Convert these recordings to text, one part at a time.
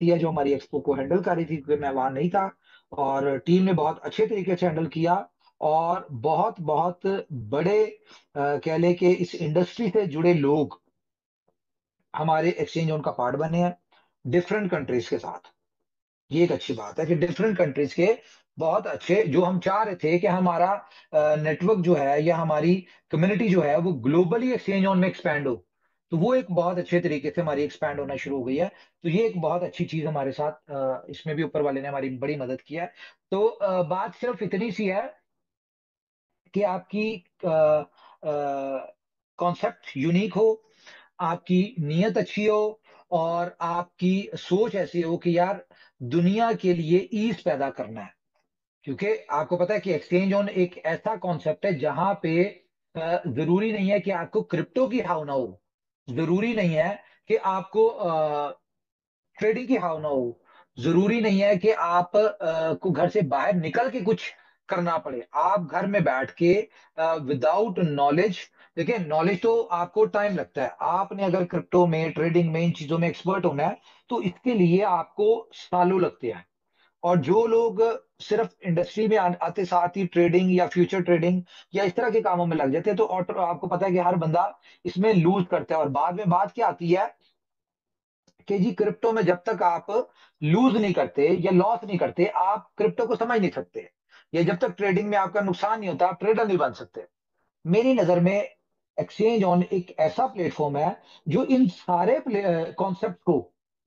है जो हमारी एक्सपो को हैंडल कर रही थी, क्योंकि मैं वहां नहीं था। और टीम ने बहुत अच्छे तरीके से हैंडल किया। और बहुत बहुत बड़े कह लें कि इस इंडस्ट्री से जुड़े लोग हमारे एक्सचेंज जोन का पार्ट बने हैं, डिफरेंट कंट्रीज के साथ। ये एक अच्छी बात है कि डिफरेंट कंट्रीज के बहुत अच्छे, जो हम चाह रहे थे कि हमारा नेटवर्क जो है या हमारी कम्युनिटी जो है वो ग्लोबली एक्सचेंज ऑन में एक्सपैंड हो, तो वो एक बहुत अच्छे तरीके से हमारी एक्सपैंड होना शुरू हो गई है। तो ये एक बहुत अच्छी चीज हमारे साथ इसमें भी ऊपर वाले ने हमारी बड़ी मदद किया है। तो बात सिर्फ इतनी सी है कि आपकी कॉन्सेप्ट यूनिक हो, आपकी नीयत अच्छी हो, और आपकी सोच ऐसी हो कि यार दुनिया के लिए ईज पैदा करना है। क्योंकि आपको पता है कि एक्सचेंज ऑन एक ऐसा कॉन्सेप्ट है जहां पे जरूरी नहीं है कि आपको क्रिप्टो की हाव ना हो, जरूरी नहीं है कि आपको ट्रेडिंग की हाव ना हो, जरूरी नहीं है कि आप को घर से बाहर निकल के कुछ करना पड़े। आप घर में बैठ के विदाउट नॉलेज, देखिए नॉलेज तो आपको टाइम लगता है। आपने अगर क्रिप्टो में, ट्रेडिंग में, इन चीजों में एक्सपर्ट होना है तो इसके लिए आपको सालों लगते हैं। और जो लोग सिर्फ इंडस्ट्री में आते साथ ही ट्रेडिंग या फ्यूचर ट्रेडिंग या इस तरह के कामों में लग जाते हैं, तो ऑटो आपको पता है कि हर बंदा इसमें लूज करता है। और बाद में बात क्या आती है कि जी क्रिप्टो में जब तक आप लूज नहीं करते या लॉस नहीं करते, आप क्रिप्टो को समझ नहीं सकते। या जब तक ट्रेडिंग में आपका नुकसान नहीं होता, आप ट्रेडर नहीं बन सकते। मेरी नजर में एक्सचेंज ऑन एक ऐसा प्लेटफॉर्म है जो इन सारे कॉन्सेप्ट को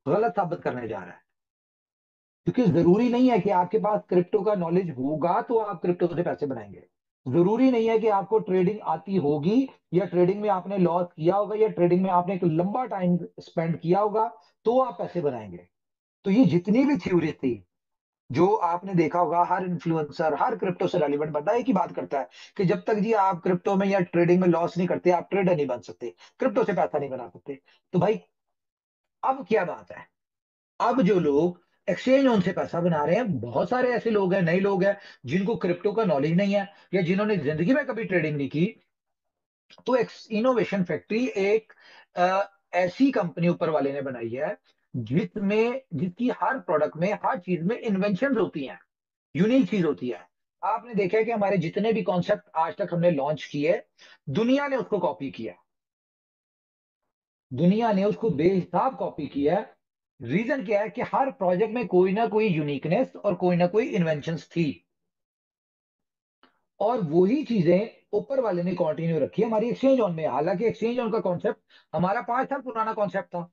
गलत साबित करने जा रहा है। क्योंकि जरूरी नहीं है कि आपके पास क्रिप्टो का नॉलेज होगा तो आप क्रिप्टो से पैसे बनाएंगे। जरूरी नहीं है कि आपको ट्रेडिंग आती होगी, या ट्रेडिंग में आपने लॉस किया होगा, या ट्रेडिंग में आपने एक लंबा टाइम स्पेंड किया होगा तो आप पैसे बनाएंगे। तो ये जितनी भी थ्योरी थी, जो आपने देखा होगा, हर इन्फ्लुएंसर, हर क्रिप्टो से रेलिवेंट बंदा एक ही बात करता है कि जब तक जी आप क्रिप्टो में या ट्रेडिंग में लॉस नहीं करते, आप ट्रेडर नहीं बन सकते, क्रिप्टो से पैसा नहीं बना सकते। तो भाई अब क्या बात है, अब जो लोग एक्सचेंज ऑन से पैसा बना रहे हैं, बहुत सारे ऐसे लोग हैं, नए लोग हैं जिनको क्रिप्टो का नॉलेज नहीं है, या जिन्होंने जिंदगी में कभी ट्रेडिंग नहीं की। तो इनोवेशन फैक्ट्री एक ऐसी कंपनी ऊपर वाले ने बनाई है जिसकी हर प्रोडक्ट में, हर चीज में इन्वेंशन होती हैं, यूनिक चीज होती है। आपने देखा है कि हमारे जितने भी कॉन्सेप्ट आज तक हमने लॉन्च किए, दुनिया ने उसको कॉपी किया, दुनिया ने उसको बेहिसाब कॉपी किया है। रीजन क्या है कि हर प्रोजेक्ट में कोई ना कोई यूनिकनेस और कोई ना कोई इन्वेंशंस थी, और वही चीजें ऊपर वाले ने कंटिन्यू रखी है हमारी एक्सचेंज ऑन में। हालांकि एक्सचेंज ऑन का कॉन्सेप्ट हमारा 5 साल पुराना कॉन्सेप्ट था,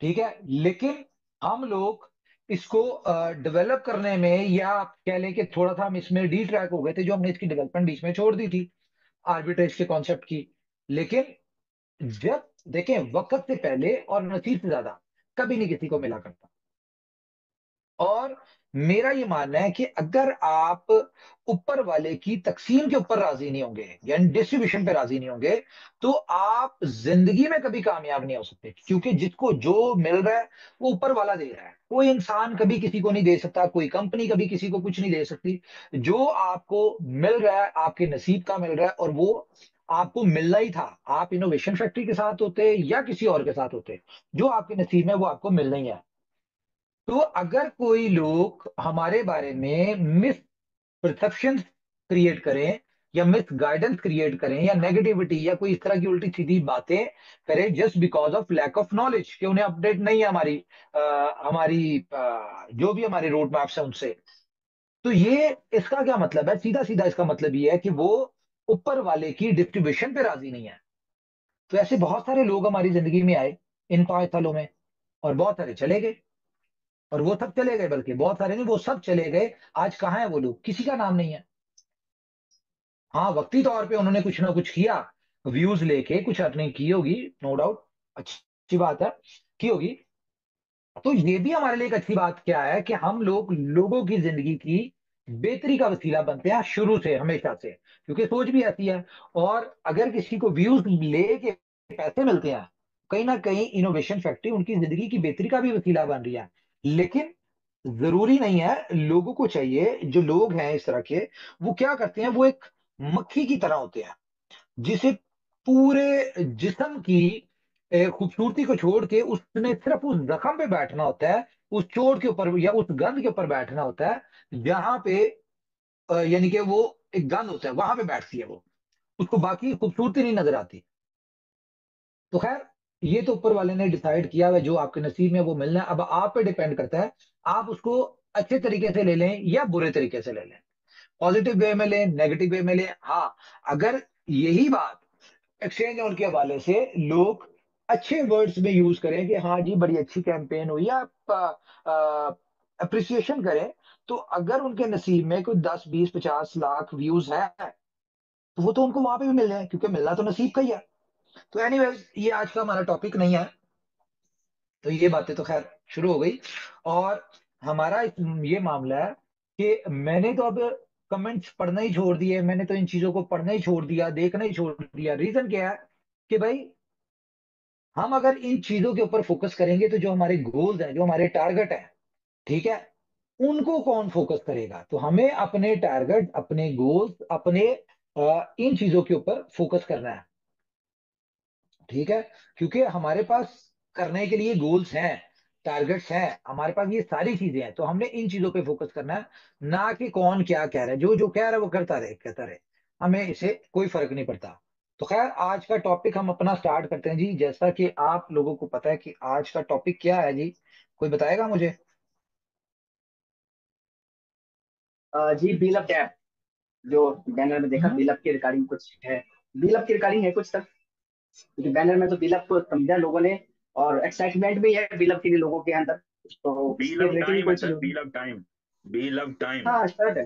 ठीक है, लेकिन हम लोग इसको डेवलप करने में, या आप कह लें कि थोड़ा सा हम इसमें डी ट्रैक हो गए थे, जो हमने इसकी डेवलपमेंट बीच में छोड़ दी थी आर्बिट्रेज के कॉन्सेप्ट की। लेकिन जब देखें, वक्त से पहले और नसीब से ज्यादा कभी नहीं किसी को मिला करता। और मेरा ये मानना है कि अगर आप ऊपर वाले की तकसीम के ऊपर राजी नहीं होंगे, यानी डिस्ट्रीब्यूशन पे राजी नहीं होंगे, तो आप जिंदगी में कभी कामयाब नहीं हो सकते। क्योंकि जिसको जो मिल रहा है वो ऊपर वाला दे रहा है। कोई इंसान कभी किसी को नहीं दे सकता, कोई कंपनी कभी किसी को कुछ नहीं दे सकती। जो आपको मिल रहा है, आपके नसीब का मिल रहा है, और वो आपको मिलना ही था। आप इनोवेशन फैक्ट्री के साथ होते या किसी और के साथ होते, जो आपके नसीब में वो आपको मिलना ही है। तो अगर कोई लोग हमारे बारे में मिस परसेप्शन क्रिएट करें, या मिस गाइडेंस क्रिएट करें, या नेगेटिविटी, या कोई इस तरह की उल्टी सीधी बातें करें just because of lack of knowledge, कि उन्हें अपडेट नहीं है हमारी जो भी हमारे रोड मैप्स है उनसे, तो ये इसका क्या मतलब है? सीधा सीधा इसका मतलब ये है कि वो ऊपर वाले की डिस्ट्रीब्यूशन पे राजी नहीं है। तो ऐसे बहुत सारे लोग हमारी जिंदगी में आए इन 5 सालों में, और बहुत सारे चले गए। और वो सब चले गए, बल्कि बहुत सारे नहीं, वो सब चले गए। आज कहाँ है वो लोग? किसी का नाम नहीं है। हाँ, वक्ती तौर पे उन्होंने कुछ ना कुछ किया, व्यूज लेके कुछ अर्निंग की होगी, नो डाउट, अच्छी बात है, की होगी। तो ये भी हमारे लिए एक अच्छी बात क्या है कि हम लोग लोगों की जिंदगी की बेहतरी का वसीला बनते हैं शुरू से, हमेशा से, क्योंकि सोच भी ऐसी है। और अगर किसी को व्यूज लेके पैसे मिलते हैं, कहीं ना कहीं इनोवेशन फैक्ट्री उनकी जिंदगी की बेहतरी का भी वसीला बन रही है। लेकिन जरूरी नहीं है, लोगों को चाहिए, जो लोग हैं इस तरह के, वो क्या करते हैं, वो एक मक्खी की तरह होते हैं, जिसे पूरे जिस्म की खूबसूरती को छोड़ के उसने सिर्फ उस जख्म पे बैठना होता है उस चोट के ऊपर या उस गंद के ऊपर बैठना होता है जहां पे यानी कि वो एक गंद होता है, वहां पे बैठती है वो, उसको बाकी खूबसूरती नहीं नजर आती। तो खैर, ये तो ऊपर वाले ने डिसाइड किया हुआ है, जो आपके नसीब में वो मिलना है। अब आप पे डिपेंड करता है, आप उसको अच्छे तरीके से ले लें या बुरे तरीके से ले लें, पॉजिटिव वे में लें, नेगेटिव वे में लें। हाँ, अगर यही बात एक्सचेंज ऑन के हवाले से लोग अच्छे वर्ड्स में यूज करें कि हाँ जी बड़ी अच्छी कैंपेन हुई, आप अप्रिसिएशन करें, तो अगर उनके नसीब में कोई 10 20 50 लाख व्यूज है, तो वो तो उनको वहां पे भी मिल जाए, क्योंकि मिलना तो नसीब का ही है। तो एनीवेज, ये आज का हमारा टॉपिक नहीं है। तो ये बातें तो खैर शुरू हो गई, और हमारा ये मामला है कि मैंने तो अब कमेंट्स पढ़ना ही छोड़ दिए, मैंने तो इन चीजों को पढ़ना ही छोड़ दिया, देखना ही छोड़ दिया। रीजन क्या है कि भाई, हम अगर इन चीजों के ऊपर फोकस करेंगे तो जो हमारे गोल्स हैं, जो हमारे टारगेट हैं, ठीक है, उनको कौन फोकस करेगा? तो हमें अपने टारगेट, अपने गोल्स, अपने इन चीजों के ऊपर फोकस करना है, ठीक है। क्योंकि हमारे पास करने के लिए गोल्स हैं, टारगेट्स हैं, हमारे पास ये सारी चीजें हैं, तो हमने इन चीजों पे फोकस करना है, ना कि कौन क्या कह रहा है। जो जो कह रहा है वो करता रहे, कहता रहे, हमें इससे कोई फर्क नहीं पड़ता। तो खैर, आज का टॉपिक हम अपना स्टार्ट करते हैं जी। जैसा कि आप लोगों को पता है कि आज का टॉपिक क्या है जी, कोई बताएगा मुझे? जी बिल ऑफ डेट, जो बैनर में देखा हम्म। बिल ऑफ की रिगार्डिंग कुछ है। बिल ऑफ की रिगार्डिंग है कुछ तक, क्योंकि बैनर में तो बिल ऑफ को समझा लोगों ने, और एक्साइटमेंट भी है बिल ऑफ के लिए लोगों के अंदर, तो व्हील इसके ऑफ रिलेटेड भी टाइम कोई है चीज सर, होगी। Wheel of time, wheel of time. हाँ स्टार्ट है।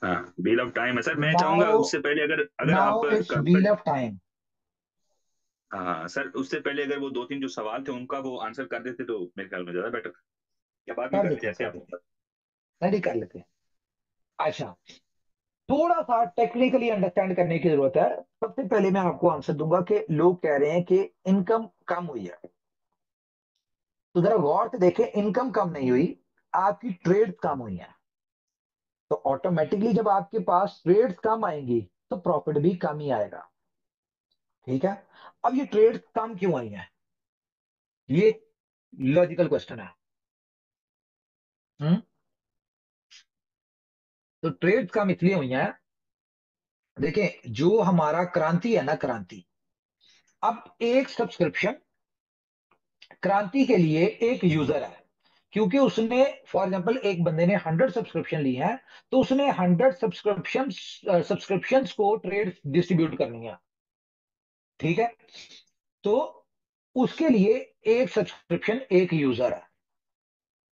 हाँ, व्हील ऑफ टाइम है सर। मैं चाहूंगा नाउ, उससे पहले अगर अगर आप now it's wheel of time. हाँ सर, उससे पहले अगर वो दो तीन जो सवाल थे उनका वो आंसर कर देते तो मेरे ख्याल में ज्यादा बेटर। या बाद में कर कर ले देते हैं, जैसे कर आप। देते हैं, रेडी कर लेते हैं। अच्छा, थोड़ा सा टेक्निकली अंडरस्टैंड करने की जरूरत है। सबसे पहले मैं आपको आंसर दूंगा कि लोग कह रहे हैं कि इनकम कम हुई है। तो जरा गौर से देखें, इनकम कम नहीं हुई, आपकी ट्रेड कम हुई है। तो ऑटोमेटिकली जब आपके पास ट्रेड्स कम आएंगी तो प्रॉफिट भी कम ही आएगा, ठीक है। अब ये ट्रेड्स कम क्यों आई हैं, ये लॉजिकल क्वेश्चन है। हम्म। तो ट्रेड्स कम इसलिए हुई हैं, देखें, जो हमारा क्रांति है ना, क्रांति, अब एक सब्सक्रिप्शन क्रांति के लिए एक यूजर है, क्योंकि उसने, फॉर एग्जांपल, एक बंदे ने 100 सब्सक्रिप्शन ली है, तो उसने 100 सब्सक्रिप्शंस को ट्रेड डिस्ट्रीब्यूट करनी है, ठीक है। तो उसके लिए एक सब्सक्रिप्शन एक यूजर है।